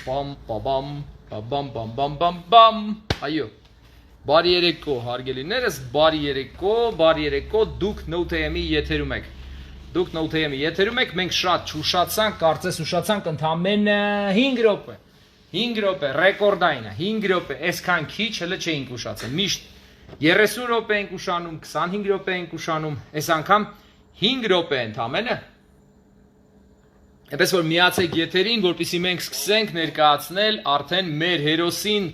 Bam, babam, babam, bam, bam, bam, bam. Այո։ Բարի երեկո, հարգելիներս, բարի երեկո, դուք NoTM-ի եթերում եք։ Դուք NoTM-ի եթերում եք, մենք շատ չուշացանք, կարծես ուշացանք ընդամենը 5 րոպե։ 5 րոպե, ռեկորդային է, 5 րոպե, այսքան քիչ հələ չէինք ուշացել։ Միշտ 30 րոպե ենք ուշանում, 25 րոպե ենք ուշանում, այս անգամ 5 րոպե ընդամենը։ Այնպես որ միացեք եթերին, որպեսզի մենք սկսենք ներկայացնել արդեն մեր հերոսին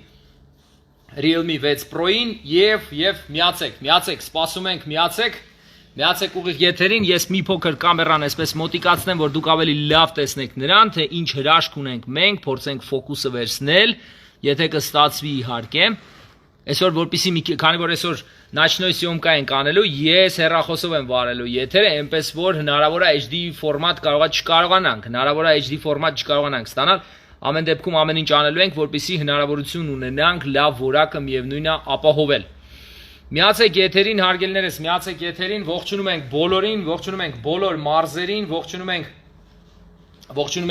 Realme 6 Pro-ին եւ միացեք, սպասում ենք, միացեք ուղիղ եթերին, ես մի փոքր կամերան այսպես մոտիկացնեմ, որ դուք ավելի լավ տեսնեք նրան, թե ինչ հրաշք ունենք մենք, փորձենք ֆոկուսը վերցնել, եթե կստացվի իհարկե։ Այսօր որպեսզի քանի որ այսօր նочной съемка ենք անելու, ես հեռախոսով եմ վարելու եթերը, այնպես որ հնարավոր է HD ֆորմատ չկարողանանք ստանալ, ամեն դեպքում ամեն ինչ անելու ենք, որպեսզի հնարավորություն ունենանք լավ որակը միևնույնն է ապահովել։ Միացեք եթերին, հարգելիներս, միացեք եթերին, ողջունում ենք բոլորին, ողջունում ենք բոլոր մարզերին, ողջունում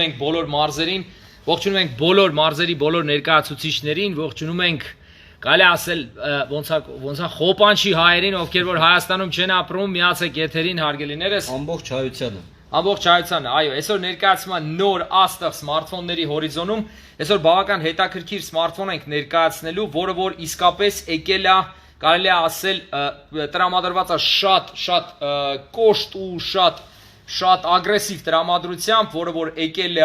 ենք բոլոր մարզերին, ողջունում ենք բոլոր մարզերի բոլոր ներկայացուցիչներին, ողջունում ենք Կարելի ասել ոնց է խոպանչի հայերին, ովքեր որ Հայաստանում չեն ապրում, միացեք եթերին, հարգելիներս։ Ամբողջ հայությանը։ Ամբողջ հայությանը, այո, այսօր ներկայացման նոր աստղ սմարթֆոնների հորիզոնում, այսօր բավական հետաքրքիր սմարթֆոն ենք ներկայացնելու, որը որ իսկապես եկել է, կարելի է ասել, տրամադրված է շատ կոշտ ու շատ ագրեսիվ տրամադրությամբ, որը որ եկել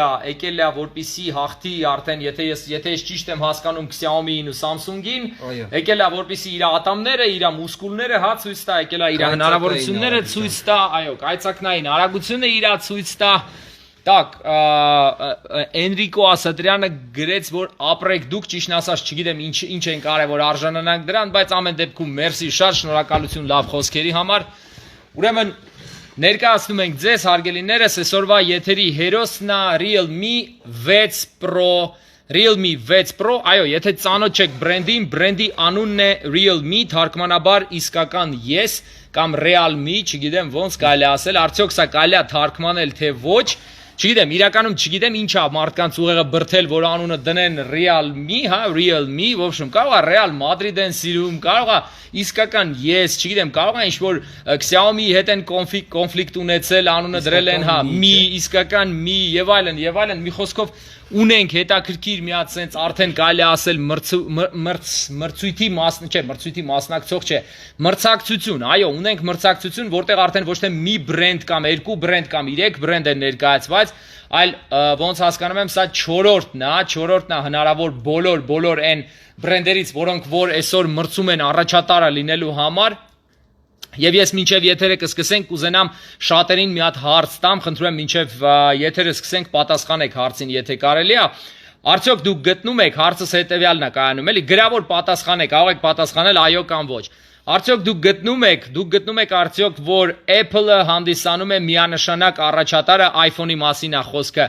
է որպեսի հաղթի արդեն, եթե ես ճիշտ եմ հասկանում Xiaomi-ին ու Samsung-ին, եկել է որպեսի իր ատամները, իր մուսկուլները ցույց տա, եկել է իր հնարավորությունները ցույց տա, այո, կայծակնային արագությունը իր ցույց տա։ Так, Էնրիկո Ասատրյանը գրեց, որ ապրեք դուք, ճիշտն ասած չգիտեմ ինչ են կարևոր արժանանանք դրան, բայց ամեն դեպքում մերսի, շատ շնորհակալություն լավ խոսքերի համար։ Ուրեմն ներկայացնում ենք ձեզ, հարգելիներս, այսօրվա եթերի հերոսն է Realme 6 Pro, այո, եթե ծանոթ չեք բրենդի անունն է Realme, թարգմանաբար իսկական ես կամ Realme, չգիտեմ ոնց կարելի ասել, արդյոք սա կարելի է թարգմանել թե ոչ, չգիտեմ, իրականում չգիտեմ ինչա մարդկանց ուղեղը բրթել, որ անունը դնեն Realme, Realme, в общем, կարող է Real Madrid-ն սիրում, կարող է իսկական ես, չգիտեմ, կարող է ինչ-որ Xiaomi-ի հետ են կոնֆլիկտ ունեցել, անունը դրել են, Mi, իսկական Mi եւ այլն, մի խոսքով ունենք հետաքրքիր մի հատ sense արդեն կարելի ասել մրցակցություն, այո, ունենք մրցակցություն, որտեղ արդեն ոչ թե մի բրենդ կամ երկու բրենդ կամ 3 բրենդ են ներկայացված, այլ ոնց հասկանում եմ, սա 4-րդն է հնարավոր բոլոր այն բրենդերից, որոնք որ այսօր մրցում են առաջատարը լինելու համար։ Եվ ես մինչև եթերը կսկսենք, կուզենամ շատերին մի հատ հարց տամ, խնդրում եմ մինչև եթերը սկսենք պատասխանեք հարցին, եթե կարելի է։ Արդյոք դուք գտնում եք, հարցս հետևյալն է կայանում, էլի գրավոր պատասխանեք, կարող եք պատասխանել այո կամ ոչ։ Արդյոք դուք գտնում եք արդյոք, որ Apple-ը հանդիսանում է միանշանակ առաջատարը iPhone-ի մասին է խոսքը,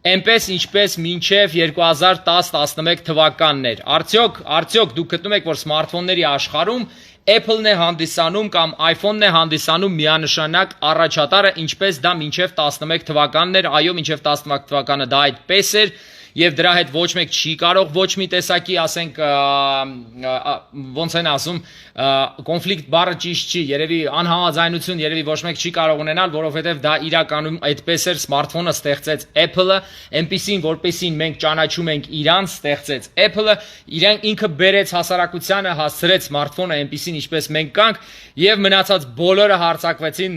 այնպես ինչպես մինչև 2010-11 թվականներ։ Արդյոք դուք գտնում եք, որ սմարթֆոնների աշխարհում Apple-ն է հանդիսանում կամ iPhone-ն է հանդիսանում միանշանակ առաջատարը, ինչպես դա մինչև 11 թվականներ, այո, մինչև 11 թվականը դա այդպես էր, եւ դրա հետ ոչ մեկ չի կարող ոչ մի տեսակի, ասենք, ոնց են ասում, կոնֆլիկտ բառը ճիշտ չի, երևի անհամաձայնություն երևի ոչ մեկ չի կարող ունենալ, որովհետեւ դա իրականում այդպես էր, սմարթֆոնը ստեղծեց Apple-ը, այնպեսին, որպեսին մենք ճանաչում ենք իրանց, ստեղծեց Apple-ը, ինքը բերեց հասարակությանը, հասցրեց սմարթֆոնը այնպեսին, ինչպես մենք կանք, եւ մնացած բոլորը հարցակվեցին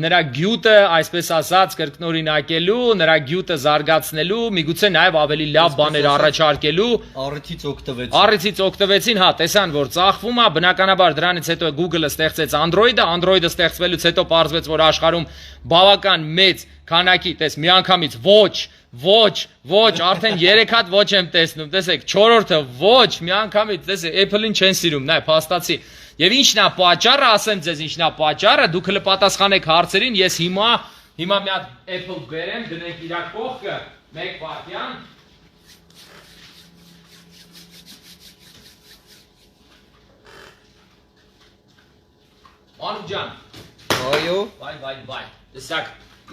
նրա գյուտը, այսպես ասած, կրկնօրինակելու, նրա գյուտը զարգացնելու, միգուցե նաեւ ավելի լավ բաներ առաջարկելու, առիթից օգտվեցին, տեսան, որ ծախվում է, բնականաբար դրանից հետո Google-ը ստեղծեց Android-ը ստեղծվելուց հետո պարզվեց, որ աշխարհում բավական մեծ քանակի, միանգամից ոչ, արդեն 3 հատ ոչ եմ տեսնում, տեսեք, 4-րդը ոչ, միանգամից, տեսեք, Apple-ին չեն սիրում, փաստացի։ Եվ ինչն է պատճառը, ասեմ ձեզ ինչն է պատճառը, դուք հենց պատասխանեք հարցերին, ես հիմա մի հատ Apple բերեմ, դնենք իր կողքը, 1 վայրկյան։ Մանուկ ջան։ Այո։ Վայ, տեսակ,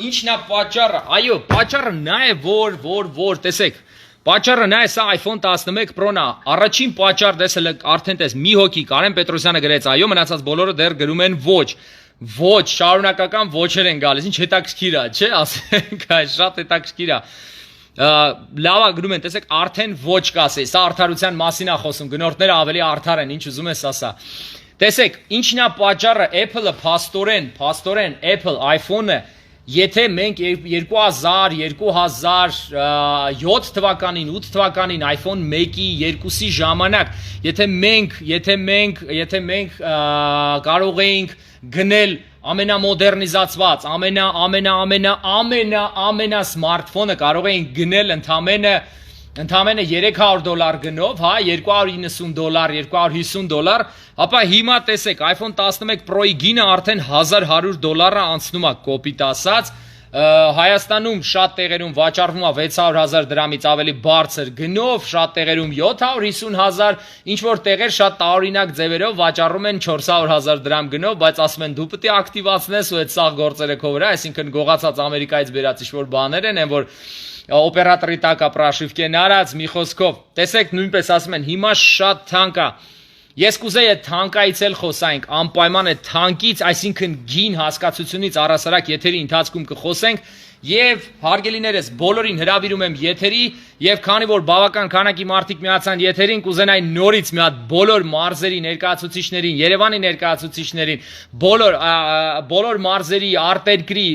ինչն է պատճառը, այո, պատճառը նա է, որ տեսեք, Պատճառը նա է սա iPhone 11 Pro-ն է։ Առաջին պատճառ դեսել արդեն տես մի հոգի Կարեն Պետրոսյանը գրեց, այո, մնացած բոլորը դեռ գրում են ոչ։ Ոչ, շարունակական ոչեր են գալիս։ Ինչ հետաքրքիր է, չէ՞, ասենք, շատ հետաքրքիր է։ Լավ է գրում են, տեսեք, արդեն ոչ կասեի, սա արդարության մասին է խոսում, գնորդները ավելի արդար են, ինչ ուզում ես ասա։ Տեսեք, ինչն է պատճառը, Apple-ը փաստորեն Apple iPhone-ը, եթե մենք 2007 թվականին, 8 թվականին iPhone 1-ի 2-ի ժամանակ, եթե մենք կարող էինք գնել ամենամոդեռնիզացված, ամենա սմարթֆոնը կարող էինք գնել ընդամենը $300 գնով, հա, $290, $250, ապա հիմա տեսեք, iPhone 11 Pro-ի գինը արդեն $1100 անցնում է, կոպիտ ասած, Հայաստանում շատ տեղերում վաճառվում է 600,000 դրամից ավելի բարձր գնով, շատ տեղերում 750,000, ինչ որ տեղեր շատ տարօրինակ ձևերով վաճառում են 400,000 դրամ գնով, բայց ասում են դու պետք է ակտիվացնես ու այդ սաղ գործերը քո վրա, այսինքն գողացած Ամերիկայից բերած ինչ-որ բաներ են, որ օպերատորի տակ է պրաշիվկեն արած, մի խոսքով, տեսեք նույնպես ասում են, հիմա շատ թանկ է, ես կուզեի այդ թանկայից էլ խոսայինք, անպայման այդ թանկից, այսինքն գին հասկացությունից առասարակ եթերի ընթացքում կխոսենք եւ հարգելիներս բոլորին հրավիրում եմ եթերի եւ քանի որ բավական քանակի մարդիկ միացան եթերին կուզենայի նորից մի հատ բոլոր մարզերի ներկայացուցիչներին, Երևանի ներկայացուցիչներին, բոլոր մարզերի արտերկրի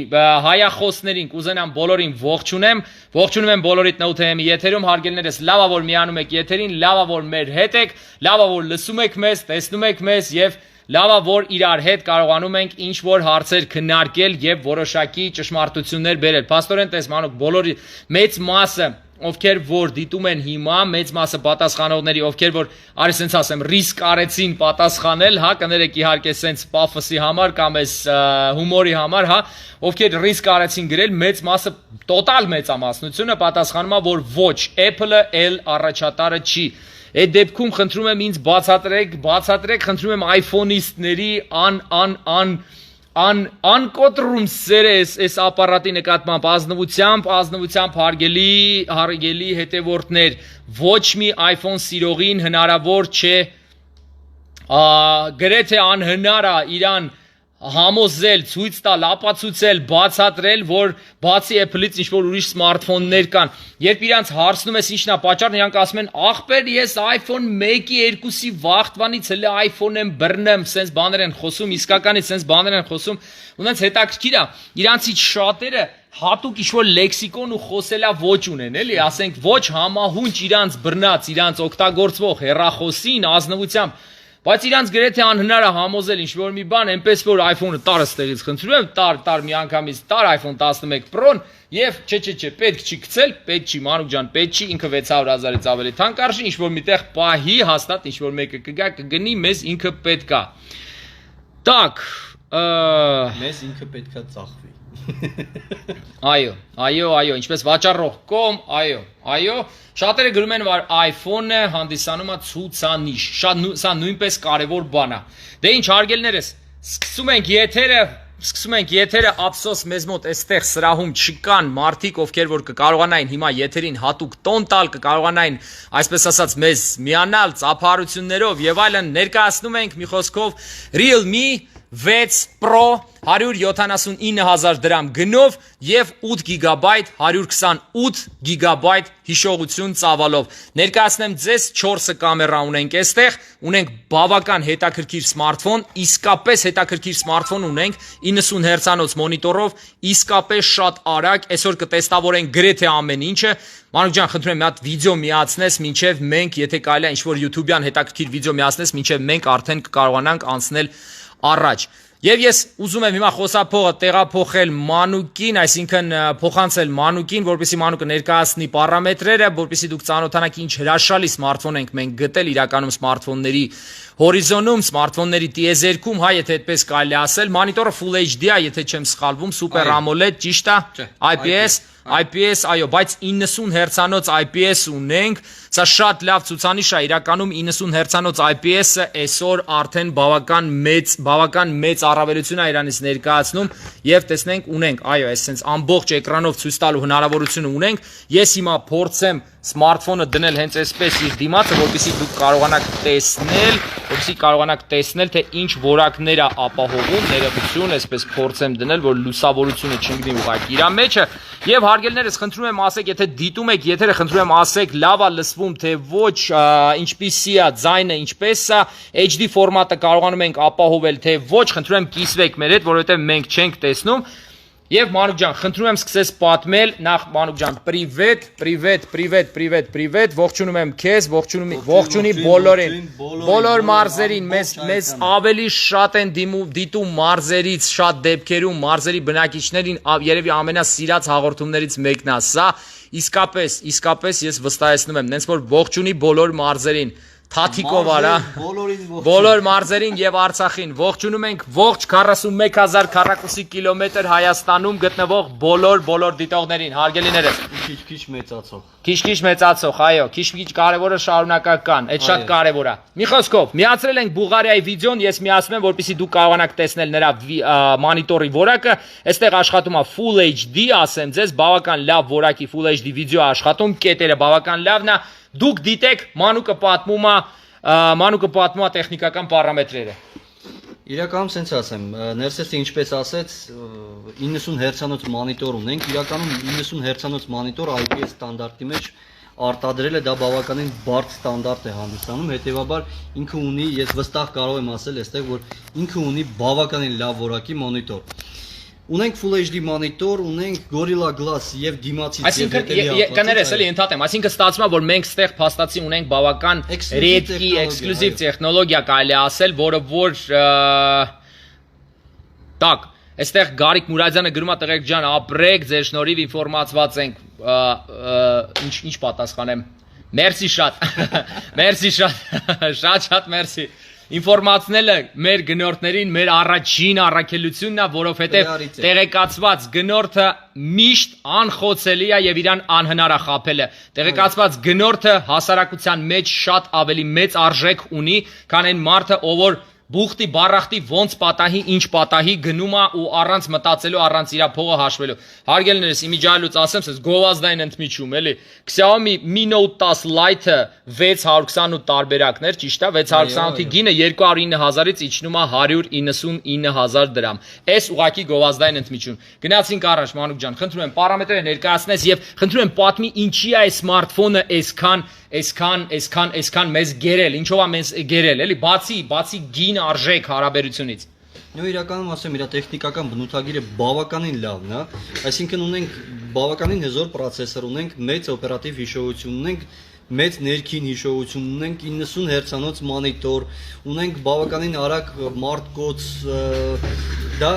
հայախոսներին կուզենամ բոլորին ողջունում եմ բոլորիդ NoTM-ի եթերում հարգելիներս լավ է որ միանում եք եթերին, լավ է որ մեր հետ եք, լավ է որ լսում եք մեզ, տեսնում եք մեզ եւ լավ է որ իրար հետ կարողանում ենք ինչ որ հարցեր քննարկել եւ որոշակի ճշմարտություններ բերել։ Փաստորեն տես մանուկ բոլորի մեծ մասը ովքեր որ դիտում են հիմա, մեծ մասը պատասխանողների, ովքեր որ արի սենց ասեմ, ռիսկ արեցին պատասխանել, հա, կներեք իհարկե սենց պաֆոսի համար կամ էս հումորի համար, հա, ովքեր ռիսկ արեցին գրել, մեծ մասը, տոտալ մեծամասնությունը պատասխանում է, որ ոչ, Apple-ը էլ առաջատարը չի։ Այդ դեպքում խնդրում եմ ինձ բացատրեք, խնդրում եմ iPhone-իստների անկոտրում սեր էս ապարատի նկատմամբ ազնվությամբ հարգելի հետևորդներ, ոչ մի iPhone սիրողին հնարավոր չէ, գրեթե անհնար է իրան համոզել, ցույց տալ, ապացուցել, բացատրել, որ բացի Apple-ից ինչ-որ ուրիշ սմարթֆոններ կան։ Երբ իրանց հարցնում ես ինչն է պատճառն, իրանք ասում են, ախպեր, ես iPhone 1-ի 2-ի վախտվանից հələ iPhone եմ բռնեմ, սենց բաներ են խոսում, իսկականից սենց բաներ են խոսում, ունենց հետաքրքիր է, իրանցից շատերը հատուկ ինչ-որ լեքսիկոն ու խոսելա ոչ ունեն, էլի, ասենք ոչ համահունչ իրանց բռնած, իրանց օգտագործվող հեռախոսին, ազնվությամբ Բայց իրանց գրեթե անհնար է համոզել ինչ-որ մի բան, այնպես որ iPhone-ը տար ստեղից խնդրում եմ, տար միանգամից տար iPhone 11 Pro-ն եւ չէ, պետք չի գցել, պետք չի Մանուկ ջան, պետք չի, ինքը 600,000-ից ավելի թանկ արժի, ինչ-որ միտեղ պահի հաստատ ինչ-որ մեկը կգա, կգնի, մեզ ինքը պետք է։ Так, մեզ ինքը պետքա ծախվի։ Այո, ինչպես վաճառող կողմ, այո, շատերը գրում են, որ iPhone-ը հանդիսանում է ցուցանիշ, սա նույնպես կարևոր բան է։ Դե ինչ հարգելներս, սկսում ենք եթերը, ափսոս մեզ մոտ այստեղ սրահում չկան մարդիկ, ովքեր որ կկարողանային հիմա եթերին հատուկ տոն տալ, կկարողանային, այսպես ասած, մեզ միանալ ծափահարություններով եւ այլն, ներկայացնում ենք մի խոսքով Realme 6 Pro 179,000 դրամ գնով եւ 8 GB 128 GB հիշողություն ծավալով։ Ներկայացնեմ ձեզ 4 կամերա ունենք այստեղ, ունենք բավական հետաքրքիր սմարթֆոն, իսկապես հետաքրքիր սմարթֆոն ունենք 90 Հz-անոց մոնիտորով, իսկապես շատ արագ, այսօր կտեստավորենք գրեթե ամեն ինչը։ Մանուկ ջան, խնդրում եմ մի հատ վիդեո միացնես, մինչև մենք, եթե կարելի է ինչ-որ YouTube-յան հետաքրքիր վիդեո միացնես, մինչև մենք արդեն կկարողանանք անցնել առաջ։ Եվ ես ուզում եմ հիմա խոսափողը տեղափոխել Մանուկին, այսինքն փոխանցել Մանուկին, որպեսզի Մանուկը ներկայացնի պարամետրերը, որպեսզի դուք ծանոթանաք ինչ հրաշալի սմարթֆոն ենք մենք գտել իրականում սմարթֆոնների հորիզոնում, սմարթֆոնների տիեզերքում, հա, եթե այդպես կարելի ասել, մոնիտորը Full HD է, եթե չեմ սխալվում, Super AMOLED, ճիշտ է, IPS, այո, բայց 90 Հz-անոց IPS ունենք, սա շատ լավ ցուցանիշ է, իրականում 90 Հz-անոց IPS-ը այսօր արդեն բավական մեծ առավելություն է իրանից ներկայացնում եւ տեսնենք ունենք, այո, այսպես ամբողջ էկրանով ցույց տալու հնարավորությունը ունենք։ Ես հիմա փորձեմ սմարթֆոնը դնել հենց այսպես իր դիմացը, որպեսզի դուք կարողանաք տեսնել, թե ինչ որակներ է ապահովում, ներողություն, այսպես փորձեմ դնել, որ լուսավորությունը չընկնի ուղղակի իր մեջը, եւ հարգելիներս, խնդրում եմ ասեք, եթե դիտում եք եթերը, խնդրում եմ ասեք, լավ է լսվում, թե ոչ, ինչպիսի է ձայնը, ինչպես է, HD ֆորմատը կարողանում ենք ապահովել, թե ոչ, խնդրում եմ կիսվեք մեր հետ, որովհետեւ մենք չենք տեսնում։ Եվ Մանուկ ջան, խնդրում եմ սկսես պատմել, նախ Մանուկ ջան, պրիվետ, ողջունում եմ քեզ, ողջունի բոլորին, բոլոր մարզերին, մեզ ավելի շատ են դիտում մարզերից, շատ դեպքերում մարզերի բնակիչներին երևի ամենասիրած հաղորդումներից մեկն է սա, իսկապես ես վստահեցնում եմ, նենց որ ողջունի բոլոր մարզերին, Թաթիկով արա, բոլոր մարզերին եւ Արցախին, ողջունում ենք ողջ 41000 քառակուսի կիլոմետր Հայաստանում գտնվող բոլոր դիտողներին, հարգելիներս։ Քիչ մեծացող, այո, քիչ կարևորը շարունակական, այդ շատ կարևոր է։ Մի խոսքով, միացրել ենք Բուլղարիայի վիդեոն, ես միացնում եմ, որպեսզի դուք կարողանաք տեսնել նրա մոնիտորի որակը, այստեղ աշխատում է Full HD, ասեմ ձեզ, բավական լավ որակի Full HD վիդեո աշխատում, կետերը բավական լավն է։ Դուք դիտեք, Մանուկը պատմում է տեխնիկական պարամետրերը։ Իրականում սենց ասեմ, ներսեսը ինչպես ասեց, 90 հերցանոց մոնիտոր ունենք, իրականում 90 հերցանոց մոնիտոր IPS ստանդարտի մեջ արտադրելը դա բավականին բարդ ստանդարտ է հանդիսանում, հետևաբար ինքը ունի, ես վստահ կարող եմ ասել այստեղ, որ ինքը ունի բավականին լավ որակի մոնիտոր։ Ունենք Full HD մոնիտոր, ունենք Gorilla Glass եւ դիմացից եւ հետեւի կներես էլի ընդհատեմ, այսինքն ստացվում է, որ մենք ստեղ փաստացի ունենք բավական ռեդկի էքսկլյուզիվ տեխնոլոգիա կարելի ասել, որը որ տակ, այստեղ Գարիկ Մուրադյանը գրում է տղեկ ջան, ապրեք, ձեր շնորհիվ ինֆորմացված ենք, ինչ պատասխանեմ։ Մերսի շատ։ Մերսի շատ մերսի։ Ինֆորմացնելը մեր գնորդներին մեր առաջին առաքելությունն է, որովհետև տեղեկացված գնորդը միշտ անխոցելի է եւ իրան անհնար է խաբելը։ Տեղեկացված գնորդը հասարակության մեջ շատ ավելի մեծ արժեք ունի, քան այն մարդը, ով որ բուխտի բառախտի ոնց պատահի, ինչ պատահի գնում է ու առանց մտածելու, առանց իր փողը հաշվելու։ Հարգելիներս, իմիջիալուց ասեմ, սենց գովազդային ընդմիջում, էլի։ Xiaomi Mi Note 10 Lite-ը 628 տարբերակներ, ճիշտ է, 628-ի գինը 209,000-ից իջնում է 199,000 դրամ։ Էս ուղակի գովազդային ընդմիջում։ Գնացինք առաջ, Մանուկ ջան, խնդրում եմ պարամետրերը ներկայացնես եւ խնդրում եմ պատմի ինչի է այս սմարթֆոնը այսքան մեզ գերել, ինչով է մեզ գերել, էլի, բացի գին արժեք հարաբերությունից։ Նույն իրականում ասեմ, իր տեխնիկական բնութագիրը բավականին լավն է, այսինքն ունենք բավականին հզոր պրոցեսոր, ունենք մեծ օպերատիվ հիշողություն, ունենք մեծ ներքին հիշողություն, ունենք 90 հերցանոց մոնիտոր, ունենք բավականին արագ մարտկոց, դա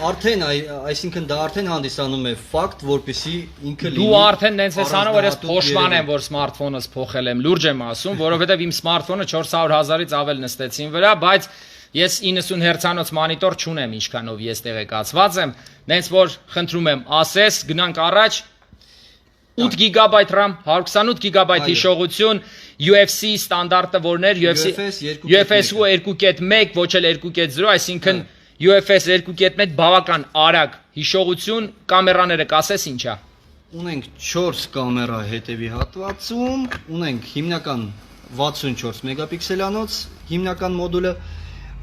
արդեն, այսինքն դա արդեն հանդիսանում է ֆակտ, որպեսզի ինքը լինի։ Դու արդեն նենց ես անում, որ ես փոշման եմ, որ սմարթֆոնս փոխել եմ, լուրջ եմ ասում, որովհետև իմ սմարթֆոնը 400,000-ից ավել նստեցին վրա, բայց ես 90 հերցանոց մոնիտոր չունեմ, ինչքանով ես տեղեկացված եմ, նենց որ խնդրում եմ, ասես, գնանք առաջ 8 GB RAM, 128 GB հիշողություն, UFC ստանդարտը որներ, UFS 2.1, ոչ էլ 2.0, այսինքն UFS 2.1 բավական արագ հիշողություն, կամերաները կասես ինչա։ Ունենք 4 կամերա հետևի հատվածում, ունենք հիմնական 64 մեգապիքսելանոց հիմնական մոդուլը,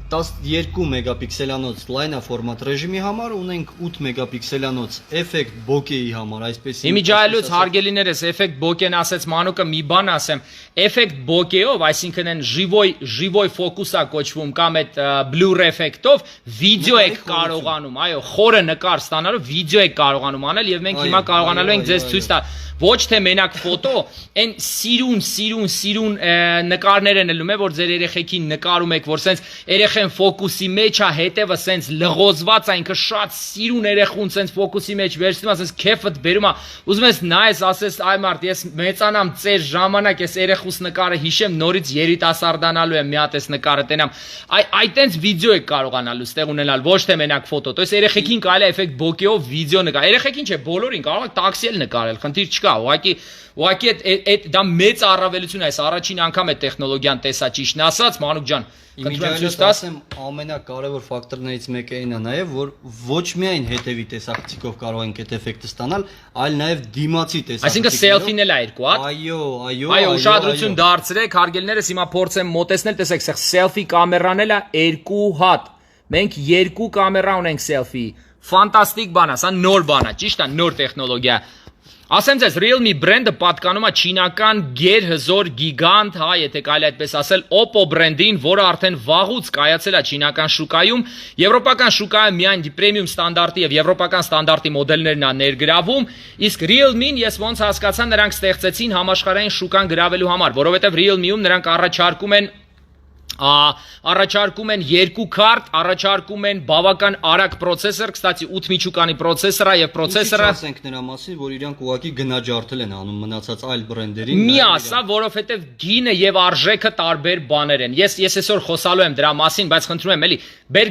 12 մեգապիքսելանոց լայնաֆորմատ ռեժիմի համար, ունենք 8 մեգապիքսելանոց էֆեկտ բոկեի համար, այսպես Իմիջայլուց հարգելիներս էֆեկտ բոկեն ասեց Մանուկը, մի բան ասեմ, էֆեկտ բոկեով, այսինքն են живой ֆոկուսա կոչվում կամ այդ blur էֆեկտով վիդեո եք կարողանում, այո, խորը նկար ստանալու վիդեո եք կարողանում անել եւ մենք հիմա կարողանալու ենք ձեզ ցույց տալ ոչ թե մենակ ֆոտո, այն սիրուն նկարներ են ելնում, որ ձեր երեխեքին նկարում եք, որ սենց երեխեն ֆոկուսի մեջ է, հետևը սենց լղոզված է, ինքը շատ սիրուն երեխուն սենց ֆոկուսի մեջ վերցնում է, սենց քեֆդ բերում է, ուզում ես նայես, ասես, այ մարդ, ես մեծանամ ծեր ժամանակ, ես երեխուս նկարը հիշեմ, նորից երիտասարդանալու եմ, մի հատ էս նկարը տենամ, այդ տենց վիդեո եք կարողանալու ստեղ ունենալ, ոչ թե մենակ ֆոտո, то есть երեխեքին կարելի է էֆեկտ բոկեով վիդեո նկարել, երեխեքին չէ, բոլորին կարող եք տաքսի էլ նկարել, խնդիր չկա չկա, ուղղակի այդ դա մեծ առավելություն է, այս առաջին անգամ է տեխնոլոգիան տեսա ճիշտն ասած, Մանուկ ջան, խնդրում եմ ցույց տաս։ Ամենակարևոր ֆակտորներից մեկը այն է նաև, որ ոչ միայն հետևի տեսախցիկով կարող ենք այդ էֆեկտը ստանալ, այլ նաև դիմացի տեսախցիկով։ Այսինքն սելֆին էլ է երկու, հա։ Այո, ուշադրություն դարձրեք, հարգելներս, հիմա փորձեմ մոտեցնել, տեսեք, սելֆի կամերան էլ է 2 հատ։ Մենք 2 կամերա ունենք սելֆի։ Ֆանտաստիկ բան է, սա նոր բան է, ճիշտ է, նոր տեխնոլոգիա։ Ասեմ ձեզ, Realme brand-ը պատկանում է չինական գերհզոր գիգանտ, հա, եթե կարելի այդպես ասել, Oppo brand-ին, որը արդեն վաղուց կայացել է չինական շուկայում, եվրոպական շուկայում միայն պրեմիում ստանդարտի եւ եվրոպական ստանդարտի մոդելներն է ներգրավում, իսկ Realme-ն ես ոնց հասկացա, նրանք ստեղծեցին համաշխարհային շուկան գրավելու համար, որովհետեւ Realme-ում նրանք առաջարկում են 2 քարտ, առաջարկում են բավական արագ պրոցեսոր, կստացի 8 միջուկանի պրոցեսոր է եւ պրոցեսորը ասենք նրա մասին, որ իրանք ուղղակի գնաջարդել են անում մնացած այլ բրենդերին։ Մի ասա, որովհետեւ գինը եւ արժեքը տարբեր բաներ են։ Ես այսօր խոսալու եմ դրա մասին, բայց խնդրում եմ, էլի, բեր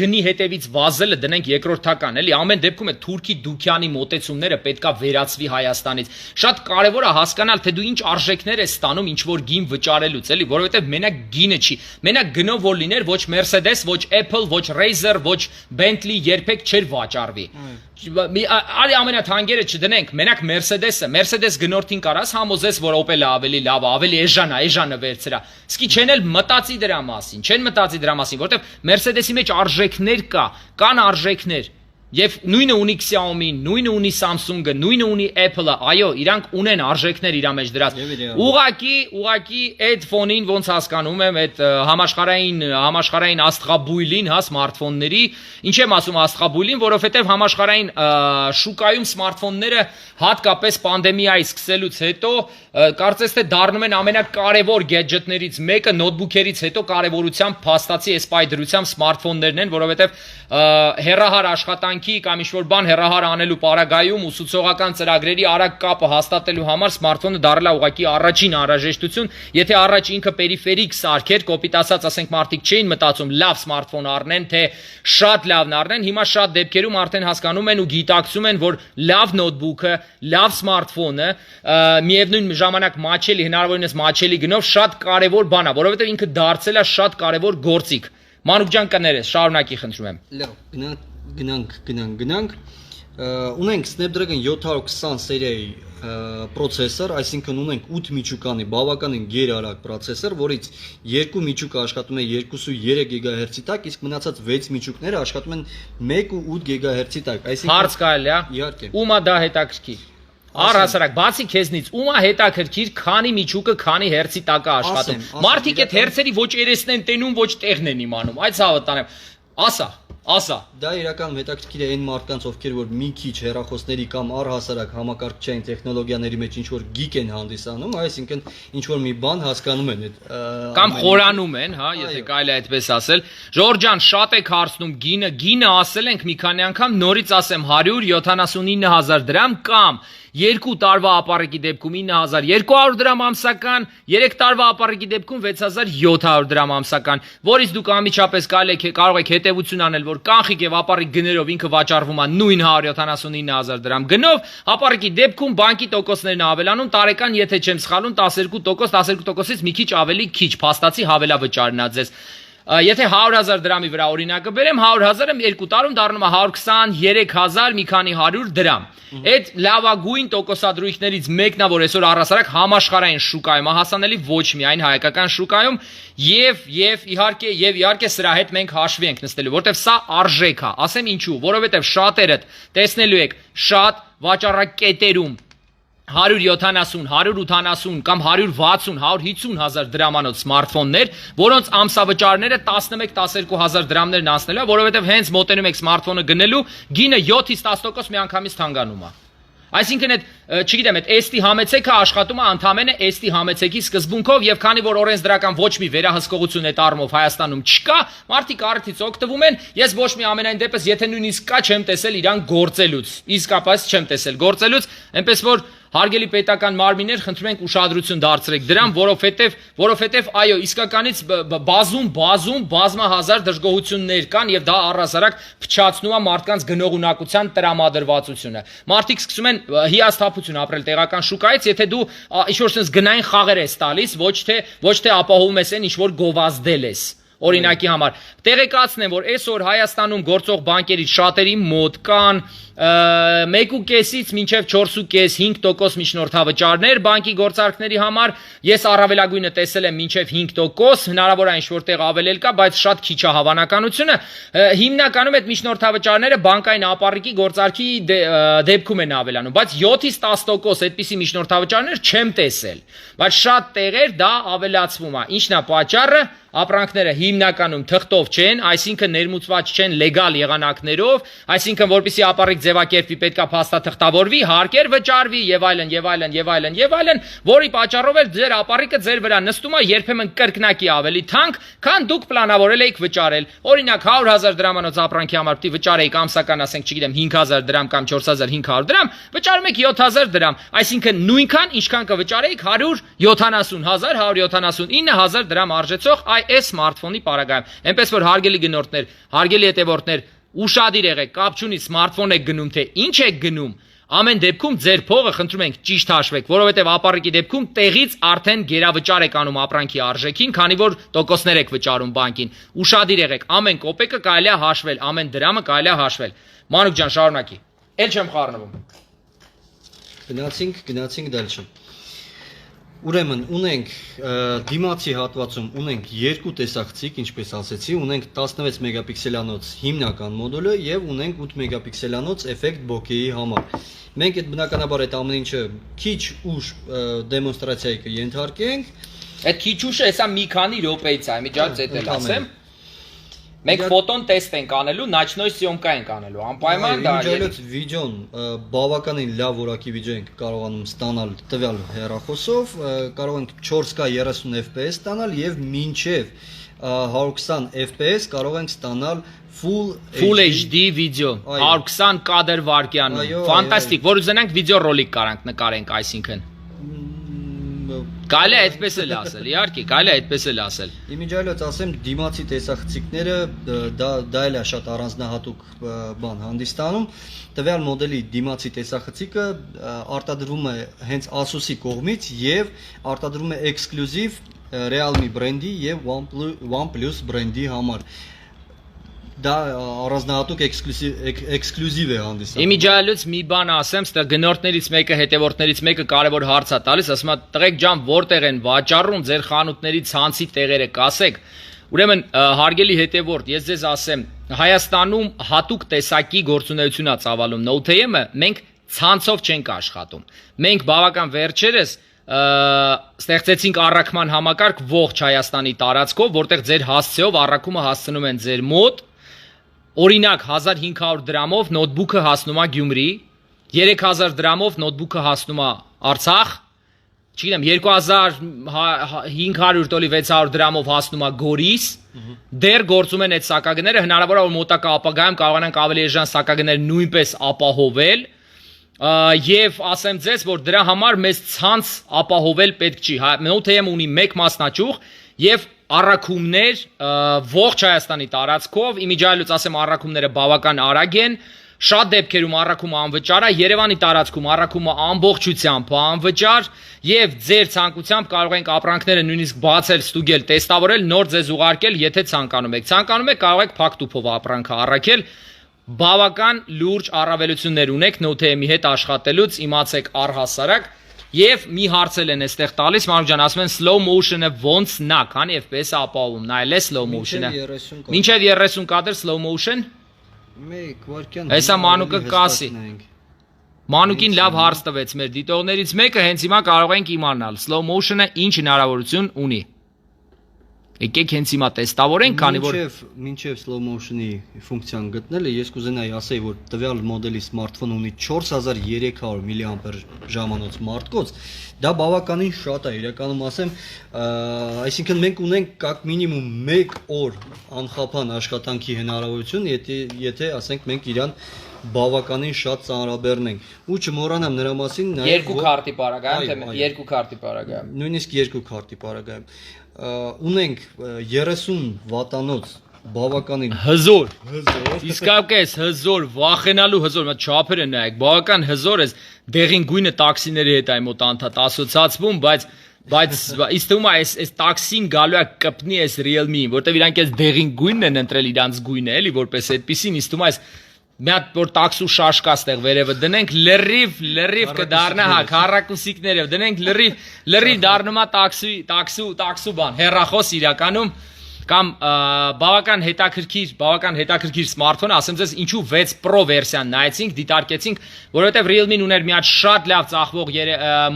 գնի հետևից վազելը դնենք երկրորդական, էլի, ամեն դեպքում է Թուրքի Դուքյանի մոտեցումները պետքա վերացվի Հայաստանից։ Շատ կարեւոր է հասկանալ, թե դու ինչ արժեքներ ես ստանում ինչ որ գին վճարելուց, էլի, որովհետեւ մենակ գինը չի։ Մենակ գնով որ լիներ, ոչ Mercedes, ոչ Apple, ոչ Razer, ոչ Bentley երբեք չէր վաճառվի։ Արի ամենաթանկերը չդնենք, մենակ Mercedes գնորդին կարաս համոզես, որ Opel-ը ավելի լավ է, ավելի էժանը վերցրա։ Իսկի չեն էլ մտածի դրա մասին, որտեվ Mercedes-ի մեջ արժեքներ կան արժեքներ։ Եվ նույնը ունի Xiaomi-ն, նույնը ունի Samsung-ը, նույնը ունի Apple-ը, այո, իրանք ունեն արժեքներ իր մեջ դրած։ Ուղղակի այդ ֆոնին ոնց հասկանում եմ, այդ համաշխարհային աստղաբույլին, հա, սմարթֆոնների, ինչ եմ ասում աստղաբույլին, որովհետև համաշխարհային շուկայում սմարթֆոնները հատկապես պանդեմիայի սկսելուց հետո կարծես թե դառնում են ամենակարևոր գեջետներից մեկը, նոթբուքերից հետո կարևորությամբ փաստացի այս պայդրությամբ սմարթֆոններն են, որովհետև հեռահար աշխատանքի կամ ինչ-որ բան հեռահար անելու պարագայում ուսուցողական ծրագրերի արագ կապը հաստատելու համար սմարթֆոնը դարձել է ուղղակի առաջին անհրաժեշտություն, եթե առաջ ինքը պերիֆերիկ սարքեր, կոպիտ ասած, ասենք մարդիկ չէին մտածում լավ սմարթֆոն առնեն, թե շատ լավն առնեն, հիմա շատ դեպքերում արդեն հասկանում են ու գիտակցում են, որ լավ նոթբուքը, լավ սմարթֆոնը, միևնույն ժամանակ մաչելի, հնարավորինս մաչելի գնով շատ կարևոր բան է, որովհետև ինքը դարձել է շատ կարևոր գործիք։ Մանուկ ջան կներես, շարունակի խնդրում եմ։ Լավ, գնանք։ Ունենք Snapdragon 720 սերիայի պրոցեսոր, այսինքն ունենք 8 միջուկանի բավականին գերարագ պրոցեսոր, որից 2 միջուկը աշխատում է 2.3 GHz-ի տակ, իսկ մնացած 6 միջուկները աշխատում են 1.8 GHz-ի տակ, այսինքն հարց կարելի է։ Իհարկե։ Ումա դա հետաքրքիր։ Առհասարակ, բացի քեզնից, ումա հետաքրքիր, քանի միջուկը, քանի հերցի տակ է աշխատում։ Մարդիկ այդ հերցերի ոչ երեսն են տենում, ոչ տեղն են իմանում։ Այդ ցավը տանեմ։ Ասա։ Դա իրականում հետաքրքիր է այն մարդկանց, ովքեր որ մի քիչ հեռախոսների կամ առհասարակ համակարգչային տեխնոլոգիաների մեջ ինչ որ գիկ են հանդիսանում, այսինքն ինչ որ մի բան հասկանում են այդ կամ խորանում են, հա, եթե կարելի է այդպես ասել։ Ժորժ ջան, շատ եք հարցնում գինը ասել ենք մի քանի անգամ, նորից ասեմ 179,000 դրամ կամ 2 տարվա ապառիկի դեպքում 9,200 դրամ ամսական, 3 տարվա ապառիկի դեպքում 6,700 դրամ ամսական, որից դուք անմիջապես կարող եք հետևություն անել, որ կանխիկ եւ ապառիկ գներով ինքը վաճառվում է նույն 179,000 դրամ գնով, ապառիկի դեպքում բանկի տոկոսներն ավելանում, տարեկան եթե չեմ սխալվում 12%-ից մի քիչ ավելի քիչ, փաստացի հավելավճարն է ձեզ։ Եթե 100,000 դրամի վրա օրինակը բերեմ, 100,000-ը 2 տարում դառնում է 123,000 մի քանի 100 դրամ։ Այդ լավագույն տոկոսադրույքներից մեկն է, որ այսօր առհասարակ համաշխարհային շուկայում է հասանելի, ոչ միայն հայկական շուկայում, եւ իհարկե սրա հետ մենք հաշվի ենք նստելու, որովհետեւ սա արժեք է։ Ասեմ ինչու, որովհետեւ շատերդ տեսնելու եք շատ վաճառակետերում 170, 180 կամ 160, 150,000 դրամանոց սմարթֆոններ, որոնց ամսավճարները 11-12,000 դրամներն անցնելու է, որովհետև հենց մոտենում եք սմարթֆոնը գնելու, գինը 7-ից 10% միանգամից թանկանում է։ Այսինքն այդ, չգիտեմ, այդ SD համեցեքը աշխատում է ընդամենը SD համեցեքի սկզբունքով եւ քանի որ օրենսդրական ոչ մի վերահսկողություն այդ առումով Հայաստանում չկա, մարդիկ արդից օգտվում են, ես ոչ մի ամենայն դեպս, եթե նույնիսկ կա չեմ տեսել իրան գործելուց, իսկապես չեմ տեսել գործելուց, այնպես որ Հարգելի պետական մարմիններ, խնդրում ենք ուշադրություն դարձրեք դրան, որովհետև այո, իսկականից բազմահազար դժգոհություններ կան եւ դա առհասարակ փչացնում է մարդկանց գնողունակության տրամադրվածությունը։ Մարդիկ սկսում են հիասթափություն ապրել տեղական շուկայից, եթե դու ինչ-որ sense գնային խաղեր ես տալիս, ոչ թե ապահովում ես այն ինչ-որ գովազդել ես։ Օրինակի համար տեղեկացնեմ, որ այսօր Հայաստանում գործող բանկերից շատերի մոտ կան 1.5-ից մինչև 4.5% միջնորդավճարներ բանկի գործարքների համար։ Ես առավելագույնը տեսել եմ մինչև 5%, հնարավոր է ինչ-որ տեղ ավելել կա, բայց շատ քիչ է հավանականությունը։ Հիմնականում այդ միջնորդավճարները բանկային ապառիկի գործարքի դեպքում են ավելանում, բայց 7-ից 10% այդպիսի միջնորդավճարներ չեմ տեսել։ Բայց շատ տեղեր դա ավելացվում է։ Ինչն է պատճառը։ Ապրանքները հիմնականում թղթով չեն, այսինքն ներմուծված չեն լեգալ եղանակներով, այսինքն որպեսզի ապառիկ ձևակերպվի պետքա փաստաթղթավորվի, հարկեր վճարվի եւ այլն, որի պատճառով էլ ձեր ապառիկը ձեր վրա նստում է երբեմն կրկնակի ավելի թանկ, քան դուք պլանավորել եք վճարել։ Օրինակ 100,000 դրամանոց ապրանքի համար պիտի վճարեիք ամսական, ասենք, չգիտեմ, 5,000 դրամ կամ 4,500 դրամ, վճարում եք 7,000 դրամ, այսինքն նույնքան ինչքան կվճարեիք 170,000, 179,000 դրամ արժեցող այս սմարթֆոնի պարագայում։ Այնպես որ հարգելի գնորդներ, հարգելի հետևորդներ, ուշադիր եղեք, կապ չունի սմարթֆոն եք գնում, թե ինչ եք գնում, ամեն դեպքում ձեր փողը խնդրում ենք ճիշտ հաշվեք, որովհետև ապառիկի դեպքում տեղից արդեն գերավճար եք անում ապրանքի արժեքին, քանի որ տոկոսներ եք վճարում բանկին։ Ուշադիր եղեք, ամեն կոպեկը կարելի է հաշվել, ամեն դրամը կարելի է հաշվել։ Մանուկ ջան, շարունակի։ Էլ չեմ խառնվում։ Գնացինք դալչը։ Ուրեմն ունենք դիմացի հատվածում ունենք երկու տեսախցիկ, ինչպես ասեցի, ունենք 16 մեգապիքսելանոց հիմնական մոդուլը եւ ունենք 8 մեգապիքսելանոց էֆեկտ բոկեի համար։ Մենք այդ բնականաբար այդ ամեն ինչը քիչ ուշ դեմոնստրացիայի կենթարկենք։ Այդ քիչ ուշը հեսա մի քանի րոպեից է, միջած էլ ասեմ։ Մենք ֆոտոն տեստ ենք անելու, նոչնոյ սյոմկա ենք անելու, անպայման դա։ Իմիջիայլոց վիդեոն բավականին լավ որակի վիդեո ենք կարողանում ստանալ տվյալ հեռախոսով, կարող ենք 4K 30 FPS ստանալ եւ մինչեւ 120 FPS կարող ենք ստանալ Full HD վիդեո, 120 կադր վարկյանում։ Ֆանտաստիկ, որ ուզենանք վիդեո ռոլիկ կարանք նկարենք, այսինքն։ Կարելի է այդպես էլ ասել, իհարկե, կարելի է այդպես էլ ասել։ Իմիջիայլոց ասեմ, դիմացի տեսախցիկները դա էլ է շատ առանձնահատուկ բան հանդիսանում։ Տվյալ մոդելի դիմացի տեսախցիկը արտադրվում է հենց Asus-ի կողմից եւ արտադրվում է էքսկլյուզիվ Realme բրենդի եւ OnePlus բրենդի համար։ Դա առանձնահատուկ էքսկլյուզիվ է հանդիսանում։ Իմիջիայլոց մի բան ասեմ, ստեղ գնորդներից մեկը, հետևորդներից մեկը կարևոր հարց է տալիս, ասում է՝ «Տղեկ ջան, որտեղ են վաճառում ձեր խանութների ցանցի տեղերը կասեք»։ Ուրեմն, հարգելի հետևորդ, ես ձեզ ասեմ, Հայաստանում հատուկ տեսակի գործունեություն է ծավալում Note-ը, մենք ցանցով չենք աշխատում։ Մենք բավական վերջերս ստեղծեցինք առաքման համակարգ ողջ Հայաստանի տարածքով, որտեղ ձեր հասցեով առաքումը հասցնում են ձեր մոտ։ Օրինակ 1500 դրամով նոթբուքը հասնում է Գյումրի, 3000 դրամով նոթբուքը հասնում է Արցախ, չգիտեմ 2500-600 դրամով հասնում է Գորիս, դեռ գործում են այդ սակագները, հնարավոր է որ մոտակա ապագայում կարողանանք ավելի էժան սակագներ նույնպես ապահովել, եւ ասեմ ձեզ, որ դրա համար մեզ ցանց ապահովել պետք չի։ Note-ը ունի մեկ մասնաճյուղ եւ առաքումներ ողջ Հայաստանի տարածքով, իմիջիայլոց ասեմ առաքումները բավական արագ են, շատ դեպքերում առաքումը անվճար է, Երևանի տարածքում առաքումը ամբողջությամբ անվճար եւ ձեր ցանկությամբ կարող ենք ապրանքները նույնիսկ բացել, ստուգել, տեստավորել, նոր ձեզ ուղարկել, եթե ցանկանում եք։ Ցանկանում եք կարող եք փակ տուփով ապրանքը առաքել։ Բավական լուրջ առավելություններ ունեք Note-ի հետ աշխատելուց, իմացեք առհասարակ։ Եվ մի հարցել են այստեղ տալիս, Մանուկ ջան, ասում են slow motion-ը ոնց նա, քանի FPS-ը ապահովում, նայել է slow motion-ը։ Մինչև 30 կադր slow motion։ Մեկ վայրկյան։ Հեսա Մանուկը կասի։ Մանուկին լավ հարց տվեց մեր դիտողներից մեկը, հենց հիմա կարող ենք իմանալ slow motion-ը ինչ հնարավորություն ունի։ Եկեք հենց հիմա տեստավորենք, քանի որ մինչև slow motion-ի ֆունկցիան գտնելը ես կուզենայի ասեի, որ տվյալ մոդելի սմարթֆոն ունի 4300 մԱհ մարտկոց, դա բավականին շատ է, իրականում ասեմ, այսինքն մենք ունենք կակ մինիմում 1 օր անխափան աշխատանքի հնարավորություն, եթե ասենք մենք իրան բավականին շատ ծանրաբեռն ենք։ Ու չմոռանամ նրա մասին նաև Երկու քարտի պարագայում, թե երկու քարտի պարագայում։ նույնիսկ երկու քարտի պարագայում։ Ունենք 30 վատանոց բավականին հզոր իսկապես հզոր վախենալու հզոր մա չափերը նայեք բավական հզոր է դեղին գույնը տաքսիների հետ այ մոտ անդադ ասոցացվում բայց ինձ թվում է այս տաքսին գալու է կպնի այս Realme-ին որտեվ իրանք այս դեղին գույնն են ընտրել իրանց գույնը էլի որպես այդպեսին ինձ թվում է այս մի հատ որ տաքսու շաշկա ստեղ վերևը դնենք լրիվ կդառնա հա քառակուսիկներով դնենք լրիվ դառնում է տաքսու բան հեռախոս իրականում կամ բավական հետաքրքիր սմարթֆոն, ասեմ ձեզ ինչու 6 Pro վերսիան նայեցինք, դիտարկեցինք, որովհետև Realme-ն ուներ մի հատ շատ լավ ծախվող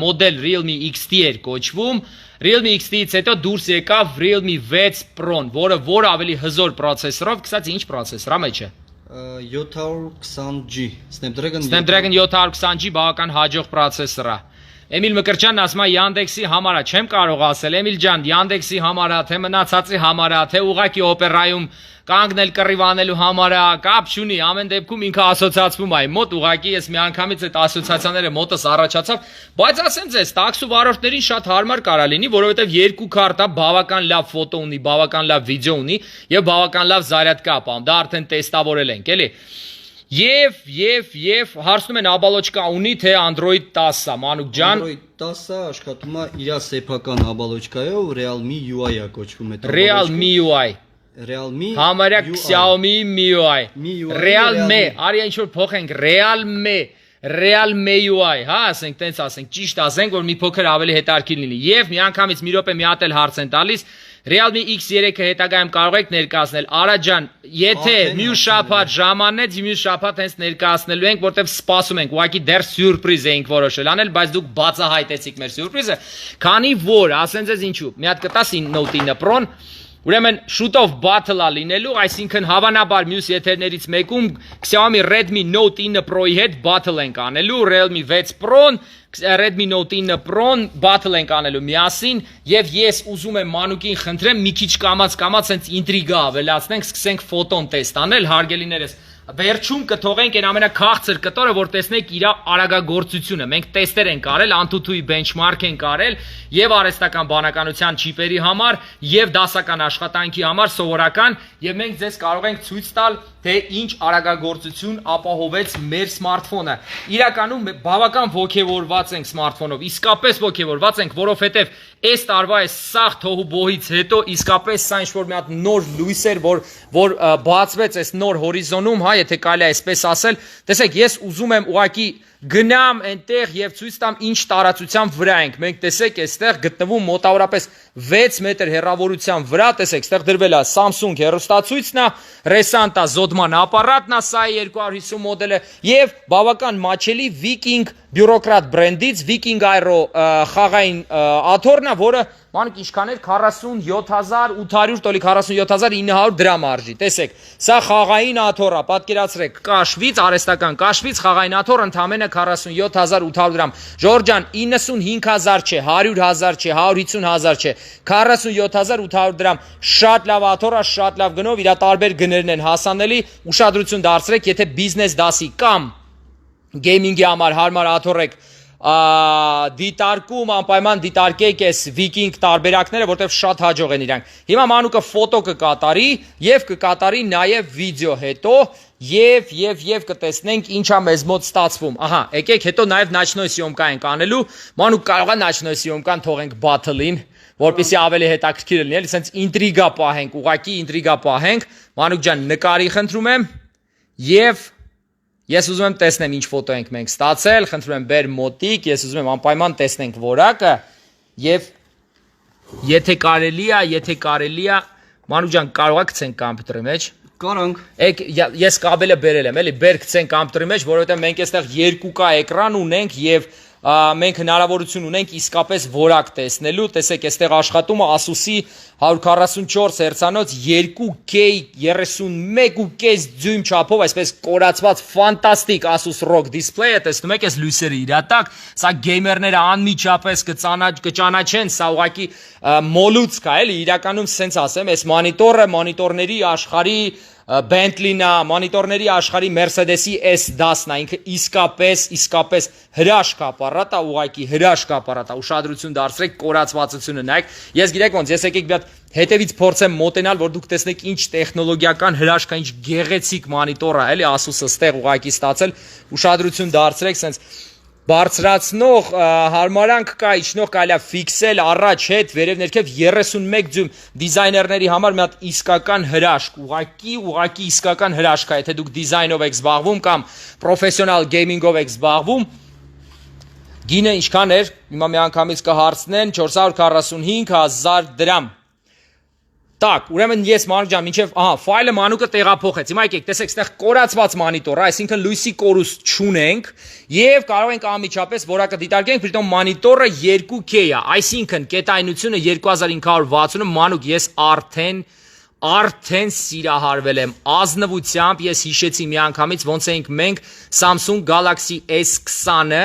մոդել Realme XT էր կոչվում, Realme XT-ից հետո դուրս եկավ Realme 6 Pro-ն, որը ավելի հզոր պրոցեսորով, կսած ինչ պրոցեսոր է մեջը 720G Snapdragon 720G բավական հաջող պրոցեսոր է Էմիլ Մկրտչյանն ասում է Yandex-ի համար է, չեմ կարող ասել, Էմիլ ջան, Yandex-ի համար է, թե մնացածի համար է, թե ուղակի օպերայում կանգնել կռիվանելու համար է, կապ չունի, ամեն դեպքում ինքը ասոցիացվում է մոտ, ուղակի ես մի անգամից այդ ասոցիացիաները մոտս առաջացավ, բայց ասեմ ձեզ, տաքսու վարորդներին շատ հարմար կարա լինի, որովհետև երկու քարտա բավական լավ ֆոտո ունի, բավական լավ վիդեո ունի եւ բավական լավ զարյատկա ապահովում, դա արդեն տեստավորել ենք, էլի Եվ հարցնում են աբալոչկա ունի թե Android 10-ա, Մանուկ ջան Android 10-ը աշխատում է իր սեփական աբալոչկայով Realme UI-ա կոչվում է Realme UI Realme Համարյա Xiaomi MIUI Realme, արի ինչ որ փոխենք Realme UI, հա, ասենք, տենց ասենք, ճիշտ ասենք, որ մի փոքր ավելի հետաքրքիր լինի Եվ միանգամից մի րոպե մի հատ էլ հարց են տալիս Realme X3-ը հետագայում կարող եք ներկայացնել Արա ջան, եթե մյուս շաբաթ ժամանեց, մյուս շաբաթ հենց ներկայացնելու ենք, որտեվ սպասում ենք, ուղղակի դեռ սյուրպրիզ էինք որոշել անել, բայց դուք բացահայտեցիք մեր սյուրպրիզը, քանի որ, ասեն ձեզ ինչու, մի հատ կտաս Note 9 Pro-ն, ուրեմն շուտով battle-ա լինելու, այսինքն հավանաբար մյուս եթերներից մեկում Xiaomi Redmi Note 9 Pro-ի հետ battle ենք անելու, Realme 6 Pro-ն Redmi Note 9 Pro-ն battle ենք անելու միասին եւ ես ուզում եմ Մանուկին խնդրեմ մի քիչ կամած հենց ինտրիգա ավելացնենք, սկսենք ֆոտոն տեստ անել, հարգելիներս Վերջում կթողենք այն ամենաքաղցր կտորը, որ տեսնեք իր արագագործությունը։ Մենք տեստեր ենք արել, Antutu-ի benchmark ենք արել եւ արհեստական բանականության չիպերի համար եւ դասական աշխատանքի համար սովորական եւ մենք ձեզ կարող ենք ցույց տալ թե ինչ արագագործություն ապահովեց մեր սմարթֆոնը։ Իրականում բավական ոգևորված ենք սմարթֆոնով, իսկապես ոգևորված ենք, որովհետեւ այս տարվա այս սաղ թոհուբոհից հետո իսկապես սա ինչ-որ մի հատ նոր լույս էր, որ բացվեց այս նոր հորիզոնում, հա, եթե կարելի է այսպես ասել, տեսեք, ես ուզում եմ ուղակի գնամ այնտեղ եւ ցույց տամ ինչ տարածության վրա ենք։ Մենք տեսեք, այստեղ գտնվում մոտավորապես 6 մետր հեռավորության վրա, տեսեք, այստեղ դրվել է Samsung հեռուստացույցն է, Resanta Zodman ապարատն է, սա 250 մոդելը եւ բավական մաչելի Viking բյուրոկրատ բրենդից Viking Aero խաղային աթոռն է, որը մանուկ ինչքան էր 47800 տոլի 47900 դրամ արժի։ Տեսեք, սա խաղային աթոռ է, պատկերացրեք, կաշվից, արհեստական կաշվից խաղային աթոռ ընդամենը 47800 դրամ։ Ժորժ ջան, 95000 չէ, 100000 չէ, 150000 չէ, 47800 դրամ։ Շատ լավ աթոռ է, շատ լավ գնով, իր տարբեր գներն են հասանելի։ Ուշադրություն դարձրեք, եթե բիզնես դասի կամ գեյմինգի համար հարմար աթոռ եք դիտարկում անպայման դիտարկեք այս Viking տարբերակները, որտեղ շատ հաջող են իրանք։ Հիմա Մանուկը ֆոտո կկատարի եւ կկատարի նաեւ վիդեո հետո եւ կտեսնենք ինչա մեզ մոտ ստացվում։ Ահա, եկեք հետո նաեւ նочной съемка ենք անելու։ Մանուկ կարող է նочной съемкան թողենք battle-ին, որպեսզի ավելի հետաքրքիր լինի, էլի սենց ինտրիգա պահենք, ուղակի ինտրիգա պահենք։ Մանուկ ջան, նկարի խնդրում եմ եւ Ես ուզում եմ տեսնեմ ինչ ֆոտո ենք մենք ստացել, խնդրում եմ բեր մոտիկ, ես ուզում եմ անպայման տեսնենք որակը եւ եթե կարելի է, Մանուկ ջան, կարող եք գցենք կոմպյուտերի մեջ։ Կարանք։ Եկ ես կաբելը բերել եմ, էլի, բեր գցենք կոմպյուտերի մեջ, որովհետեւ մենք այստեղ 2K էկրան ունենք եւ մենք հնարավորություն ունենք իսկապես որակ տեսնելու, տեսեք, այստեղ աշխատում է Asus-ի 144 հերցանոց 2K 31.5 դյույմ չափով, այսպես կորացված ֆանտաստիկ Asus ROG display-ը, տեսնում եք, այս լույսերը իր տակ, սա գեյմերները անմիջապես կճանաչեն, սա ուղղակի մոլուցք է, էլի, իրականում սենց ասեմ, այս մոնիտորները աշխարհի Bentley-ն է, մոնիտորների աշխարհի Mercedes-ի S10-ն է, ինքը իսկապես հրաշք ապարատ է, ուղղակի հրաշք ապարատ է, ուշադրություն դարձրեք, կորացվածությունը նայեք։ Ես գիտեք ոնց, ես եկեք մի հատ հետևից փորձեմ մոտենալ, որ դուք տեսնեք ինչ տեխնոլոգիական հրաշք է, ինչ գեղեցիկ մոնիտոր է, էլի Asus-ը ստեղ ուղղակի ստացել, ուշադրություն դարձրեք, սենց բարձրացնող հարմարանք կա, իջնող կարելի է ֆիքսել առաջ հետ, վերև ներքև 31 դյույմ դիզայներների համար մի հատ իսկական հրաշք, ուղղակի իսկական հրաշք է, եթե դուք դիզայնով եք զբաղվում կամ պրոֆեսիոնալ գեյմինգով եք զբաղվում։ Գինը ինչքան էր, հիմա մի անգամից կհարցնեն 445,000 դրամ։ Так, ուրեմն ես Մանուկ ջան, մինչև, ֆայլը Մանուկը տեղափոխեց։ Հիմա եկեք, տեսեք, այստեղ կորացված մոնիտոր է, այսինքն լույսի կորուստ չունենք եւ կարող ենք անմիջապես որակը դիտարկենք, պրիտոմ մոնիտորը 2K է, այսինքն կետայնությունը 2560-ը Մանուկ ես արդեն սիրահարվել եմ ազնվությամբ, ես հիշեցի մի անգամից ոնց էինք մենք Samsung Galaxy S20-ը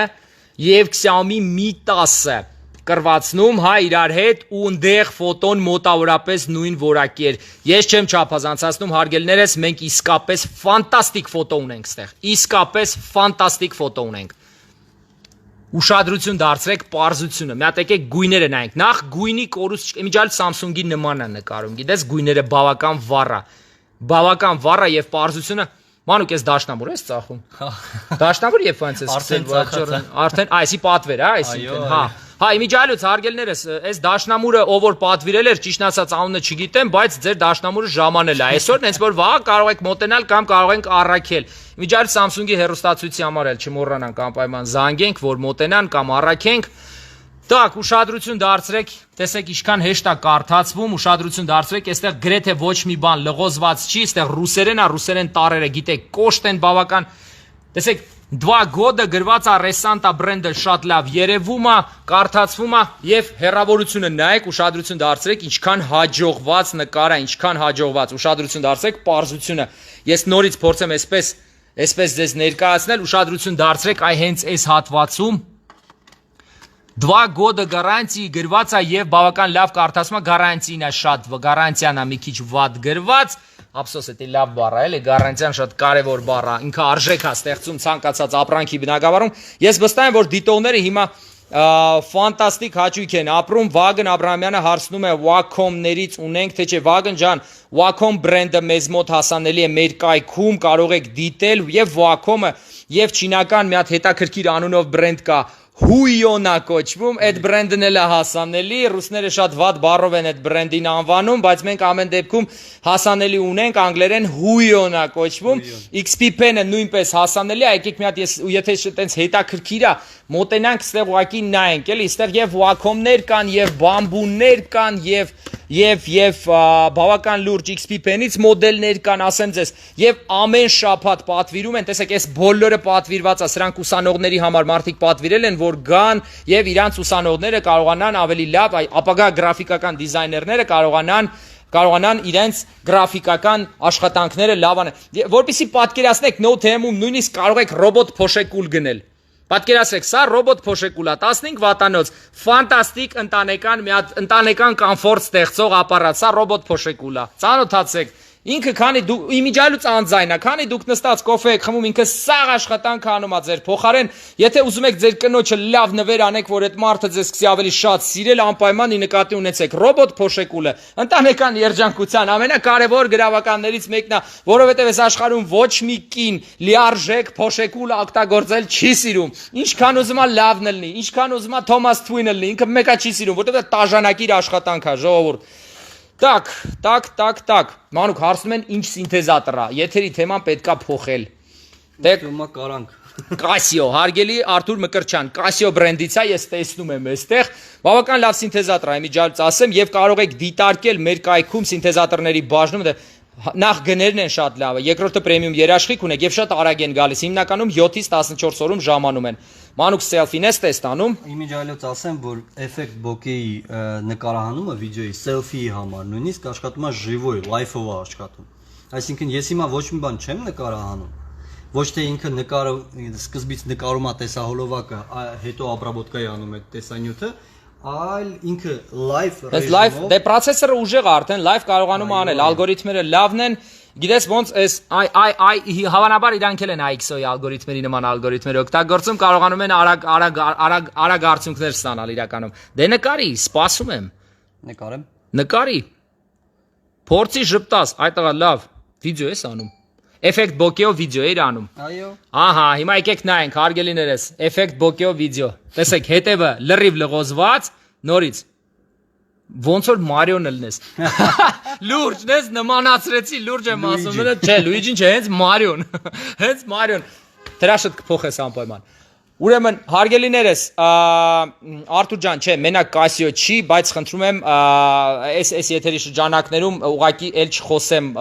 եւ Xiaomi Mi 10-ը կրվածնում իրար հետ ու ընդեղ ֆոտոն մոտավորապես նույն որակի էր։ Ես չեմ չափազանցացնում հարգելներս, մենք իսկապես ֆանտաստիկ ֆոտո ունենք ստեղ։ Իսկապես ֆանտաստիկ ֆոտո ունենք։ Ուշադրություն դարձրեք պարզությունը։ Մի հատ եկեք գույները նայենք։ Նախ գույնի կորուստ, իմիջիալ Samsung-ի նման է նկարում։ Գիտես, գույները բավական վառ է եւ պարզությունը Մանուկ ես դաշնամուր ես ծախում։ Դաշնամուր երբ ոնց ես արդեն այսի պատվեր, այսինքն, իմիջիալոց հարգելներս, այս դաշնամուրը ով որ պատվիրել էր, ճիշտ ասած անունը չգիտեմ, բայց ձեր դաշնամուրը ժամանել է։ Այսօր հենց որ վաղ կարող եք մոտենալ կամ կարող ենք առաքել։ Իմիջիալ Samsung-ի հեռուստացույցի համար էլ չմոռանանք անպայման զանգենք, որ մոտենան կամ առաքենք։ Так, ուշադրություն դարձրեք, տեսեք ինչքան հեշտ է կարդացվում, ուշադրություն դարձրեք, այստեղ գրեթե ոչ մի բան լղոզված չի, այստեղ ռուսերեն տառերը, գիտեք, կոշտ են բավական։ Տեսեք, 2 года գրված է Resanta բրենդը շատ լավ երևում է, կարդացվում է եւ հեռավորությունը նայեք, ուշադրություն դարձրեք, ինչքան հաջողված նկար է, ինչքան հաջողված, ուշադրություն դարձրեք, պարզությունը։ Ես նորից փորձեմ այսպես ձեզ ներկայացնել, ուշադրություն դարձրեք, հենց այս հատվածում 2 года գարանտի գրված է եւ բավական լավ կարդացում է, գարանտին է շատ, գարանտիան է մի քիչ վատ գրված, ափսոս է լավ բառ է, էլի գարանտիան շատ կարեւոր բառ է, ինքը արժեք է ստեղծում ցանկացած ապրանքի բնակավարում։ Ես վստահ եմ, որ դիտողները հիմա ֆանտաստիկ հաճույք են ապրում։ Վագն Աբրահամյանը հարցնում է Wacom-ներից ունենք, թե չէ։ Վագն ջան, Wacom բրենդը մեզ մոտ հասանելի է մեր կայքում, կարող եք դիտել, եւ Wacom-ը եւ չինական մի հատ հետաքրքիր անունով բրենդ կա Huion-ա կոչվում, այդ բրենդն էլ է հասանելի, ռուսները շատ վատ բառով են այդ բրենդին անվանում, բայց մենք ամեն դեպքում հասանելի ունենք, անգլերեն Huion-ա կոչվում, XP Pen-ը նույնպես հասանելի է, եկեք մի հատ եթե այտենց հետաքրքիր է, մոտենանք ստեղ ուղղակի նայենք, էլի, ստեղ եւ Wacom-ներ կան, եւ բամբուներ կան, եւ բավական լուրջ XP Pen-ից մոդելներ կան, ասեմ ձեզ, եւ ամեն շաբաթ պատվիրում են, տեսեք, այս բոլորը պատվիրված է, սրանք ուսանողների համար մարդիկ պատվիրել են, որ գան եւ իրանց ուսանողները կարողանան ավելի լավ, ապագա գրաֆիկական դիզայներները կարողանան իրենց գրաֆիկական աշխատանքները լավ անեն։ Որպեսզի պատկերացնեք Note-ում նույնիսկ կարող եք ռոբոտ փոշեկուլ գնել։ Պատկերացրեք, սա ռոբոտ փոշեկուլ է, 15 վատանոց, ֆանտաստիկ ընտանեկան կոմֆորտ ստեղծող ապարատ, սա ռոբոտ փոշեկուլ է։ Ծանոթացեք, ինքը քանի դու իմիջիալուց անձայն է, քանի դուք նստած կոֆե եք խմում, ինքը սաղ աշխատանք անում է ձեր փոխարեն, եթե ուզում եք ձեր կնոջը լավ նվեր անեք, որ այդ մարդը ձեզ սկսի ավելի շատ սիրել, անպայման նկատի ունեցեք ռոբոտ փոշեկուլը, ընտանեկան երջանկության ամենակարևոր գրավականներից մեկն է, որովհետև այս աշխարհում ոչ մի կին լիարժեք փոշեկուլ օգտագործել չի սիրում։ Ինչքան ուզում է լավն լինի, ինչքան ուզում է Թոմաս Թուինը լինի, ինքը մեկա չի սիրում, որովհետև տաժանակիր աշխատանք է, ժողովուրդ։ Так, Մանուկ հարցնում են ինչ սինթեզատոր է, եթերի թեման պետքա փոխել։ Դեմա կարանք։ Casio, հարգելի Արթուր Մկրտչյան, Casio բրենդից է, ես տեսնում եմ այստեղ, բավական լավ սինթեզատոր է, իմիջիալից ասեմ, եւ կարող եք դիտարկել մեր կայքում սինթեզատորների բաժնում, նախ գներն են շատ լավը, երկրորդը պրեմիում երաշխիք ունեք եւ շատ արագ են գալիս, հիմնականում 7-ից 14 օրում ժամանում են։ Մանուկ սելֆին ես տեստանում։ Իմիջիալից ասեմ, որ effect bokeh-ի նկարահանումը վիդեոյի selfie-ի համար նույնիսկ աշխատում է живой, live-ով է աշխատում։ Այսինքն ես հիմա ոչ մի բան չեմ նկարահանում, ոչ թե ինքը նկարը սկզբից նկարում է տեսահոլովակը, հետո обработка-ի անում է տեսանյութը, այլ ինքը live ռեժիմով։ Դե պրոցեսորը ուժեղ է արդեն live կարողանում անել, ալգորիթմերը լավն են, Գիտես ոնց էս հավանաբար իրանք էլ են IXO-ի ալգորիթմերի նման ալգորիթմեր օգտագործում, կարողանում են արագ արդյունքներ ստանալ իրականում։ Դե նկարի, սպասում եմ։ Նկարեմ։ Նկարի։ Փորձի ժպտաս, այ տղա լավ, վիդեո ես անում։ Effect bokeh վիդեո էր անում։ Այո։ Ահա, հիմա եկեք նայենք, հարգելիներս, effect bokeh վիդեո։ Տեսեք, հետևը լրիվ լղոզված, նորից։ Ոնց որ Մարիոն լնես։ Լուրջ, դες նմանացրեցի, լուրջ եմ ասում, չէ, Լուիջին չէ, հենց Մարիոն։ Հենց Մարիոն։ Դրա շուտ կփոխես անպայման։ Ուրեմն, հարգելիներս, Արթուր ջան, չէ, մենակ Casio չի, բայց խնդրում եմ, այս եթերի շրջանակներում ուղղակի էլ չխոսեմ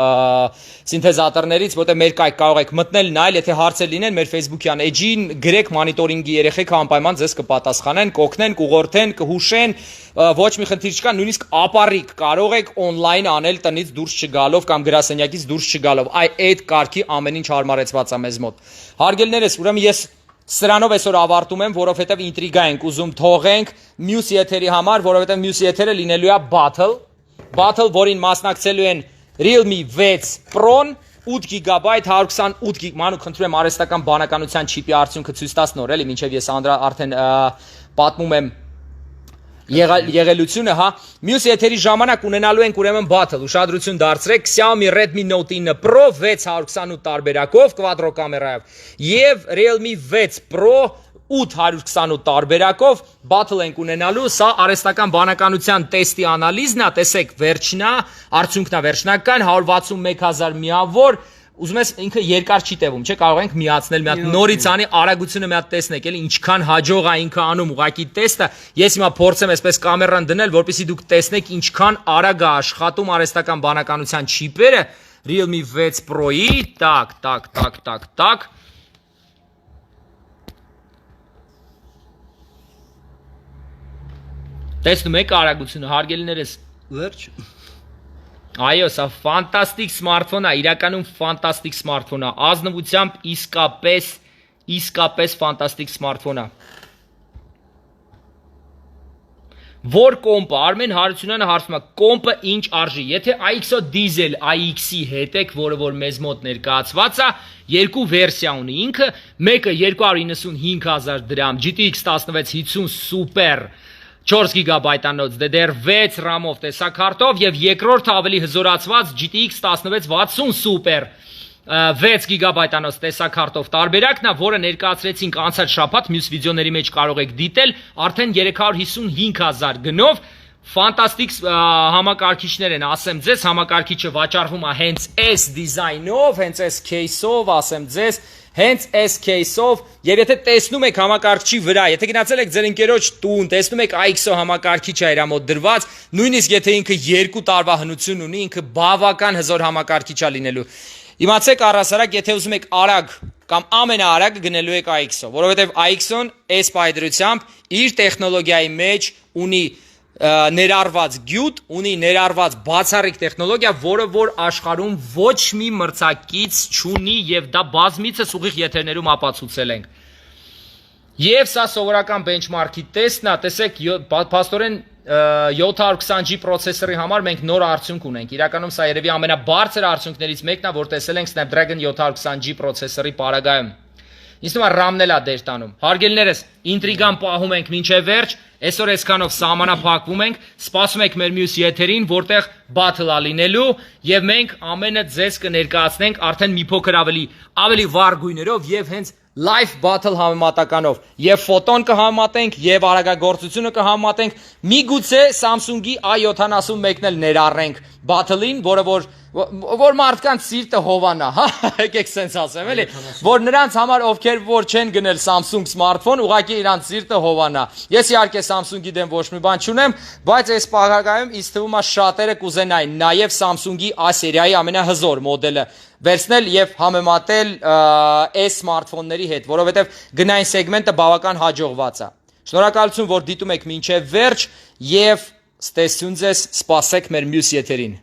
սինթեզատորներից, որտեղ մեր կայք կարող եք մտնել, նայել, եթե հարցեր լինեն, մեր Facebook-յան էջին գրեք մոնիտորինգի երեխեք անպայման ձեզ կպատասխանեն, կօգնեն, կուղղորդեն, կհուշեն, ոչ մի խնդիր չկա, նույնիսկ ապառիկ կարող եք on-line անել տնից դուրս չգալով կամ գրասենյակից դուրս չգալով։ Այդ կարգի ամեն ինչ հարմարեցված է մեզ մոտ։ Հարգելիներս, ուրեմն ես Սրանով այսօր ավարտում եմ, որովհետև ինտրիգա ենք ուզում թողենք մյուս եթերի համար, որովհետև մյուս եթերը լինելու է battle, որին մասնակցելու են Realme 6 Pro-ն 8 GB 128 GB, մանուկ խնդրում եմ արհեստական բանականության չիպի արդյունքը ցույց տաս նոր, էլի, մինչև ես արդեն պատմում եմ եղելությունը, հա, մյուս եթերի ժամանակ ունենալու ենք ուրեմն battle, ուշադրություն դարձրեք, Xiaomi Redmi Note 9 Pro 628 տարբերակով, quadro կամերայով եւ Realme 6 Pro 828 տարբերակով battle ենք ունենալու, սա արհեստական բանականության տեստի անալիզն է, տեսեք, վերջնա, արդյունքն է վերջնական 161000 միավոր Ուզում ես ինքը երկար չի տևում, չէ, կարող ենք միացնել մի հատ նորից անի արագությունը մի հատ տեսնեք, էլի ինչքան հաջող է ինքը անում ուղակի տեստը։ Ես հիմա փորձեմ այսպես կամերան դնել, որպեսզի դուք տեսնեք ինչքան արագ է աշխատում արհեստական բանականության չիպերը Realme 6 Pro-ի, տակ։ Տեսնում եք արագությունը, հարգելիներս։ Վերջ։ Այո, սա ֆանտաստիկ սմարթֆոն է, իրականում ֆանտաստիկ սմարթֆոն է, ազնվությամբ իսկապես ֆանտաստիկ սմարթֆոն է։ Որ կոմպը, Արմեն Հարությունյանը հարցում է, կոմպը ինչ արժի, եթե IXO Diesel IX-ի հետ եք, որը որ մեզ մոտ ներկայացված է, երկու վերսիա ունի ինքը, մեկը 295,000 դրամ, GTX 1650 Super 4 GB-անոց DDR6 RAM-ով տեսակարտով եւ երկրորդը ավելի հզորացված GTX 1660 Super 6 GB-անոց տեսակարտով տարբերակն է, որը ներկայացրեցինք անցած շաբաթ, մյուս վիդեոների մեջ կարող եք դիտել, արդեն 355,000 գնով ֆանտաստիկ համակարգիչներ են, ասեմ ձեզ, համակարգիչը վաճառվում է հենց այս դիզայնով, հենց այս case-ով, ասեմ ձեզ, հենց այս case-ով, եւ եթե տեսնում եք համակարգչի վրա, եթե գնացել եք ձեր ընկերոջ տուն, տեսնում եք IXO համակարգիչը իր մոտ դրված, նույնիսկ եթե ինքը 2 տարվա հնություն ունի, ինքը բավական հզոր համակարգիչ է լինելու։ Իմացեք առհասարակ, եթե ուզում եք արագ կամ ամենաարագը գնելու եք IXO, որովհետեւ IXO-ն այս պայդրությամբ իր տեխնոլոգիայի մեջ ունի ներառված գյուտ, ունի ներառված բացառիկ տեխնոլոգիա, որը որ աշխարհում ոչ մի մրցակից չունի եւ դա բազմիցս ուղիղ եթերներում ապացուցել ենք։ Եվ սա սովորական benchmark-ի տեսքն է, տեսեք, փաստորեն 720G պրոցեսորի համար մենք նոր արդյունք ունենք։ Իրականում սա երևի ամենաբարձր արդյունքներից մեկն է, որ տեսել ենք Snapdragon 720G պրոցեսորի պարագայում։ Ինձ թվում է RAM-ն էլ է դեր տանում։ Հարգելիներս, ինտրիգան պահում ենք մինչև վերջ, այսօր այսքանով սահմանափակվում ենք, սպասում եք մեր մյուս եթերին, որտեղ battle-ա լինելու եւ մենք ամենը ձեզ կներկայացնենք արդեն մի փոքր ավելի վառ գույներով եւ հենց live battle համեմատականով եւ ֆոտոն կհամատենք եւ արագագործությունը կհամատենք միգուցե Samsung-ի A71-ն էլ ներառենք battle-ին, որ մարդկանց սիրտը հովանա, հա, եկեք սենց ասեմ, էլի, որ նրանց համար ովքեր որ չեն գնել Samsung սմարթֆոն, ուղղակի իրանց սիրտը հովանա։ Ես իհարկե Samsung-ի դեմ ոչ մի բան չունեմ, բայց այս պարագայում ինձ թվում է շատերը կուզենային նաեւ Samsung-ի A սերիայի ամենահզոր մոդելը վերցնել եւ համեմատել այս սմարթֆոնների հետ, որովհետեւ գնային սեգմենտը բավական հաջողված է։ Շնորհակալություն, որ դիտում եք մինչև վերջ եւ ստեսյուն ձեզ, սպասեք մեր մյուս եթերին։